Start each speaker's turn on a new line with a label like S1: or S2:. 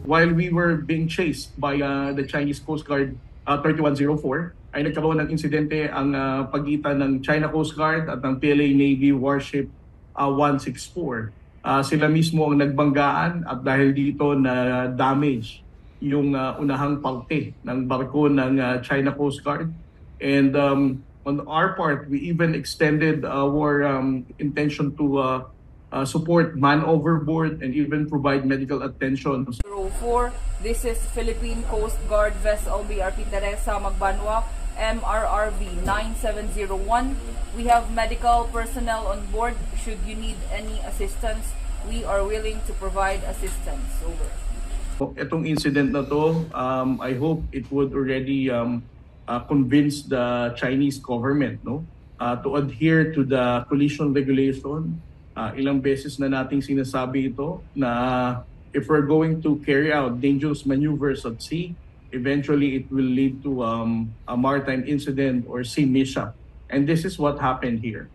S1: while we were being chased by the Chinese Coast Guard 3104, ay nagkaroon ng insidente ang pagitan ng China Coast Guard at ng PLA Navy warship 164. Sila mismo ang nagbanggaan at dahil dito na damage yung unahang parte ng barko ng China Coast Guard. And on our part, we even extended our intention to support man overboard and even provide medical attention.
S2: 04, this is Philippine Coast Guard vessel BRP Teresa Magbanwa, MRRV 9701. We have medical personnel on board. Should you need any assistance, we are willing to provide assistance. Over.
S1: Itong incident na to, I hope it would already convince the Chinese government, no, to adhere to the collision regulation. Ilang beses na nating sinasabi ito na if we're going to carry out dangerous maneuvers at sea, eventually it will lead to a maritime incident or sea mishap. And this is what happened here.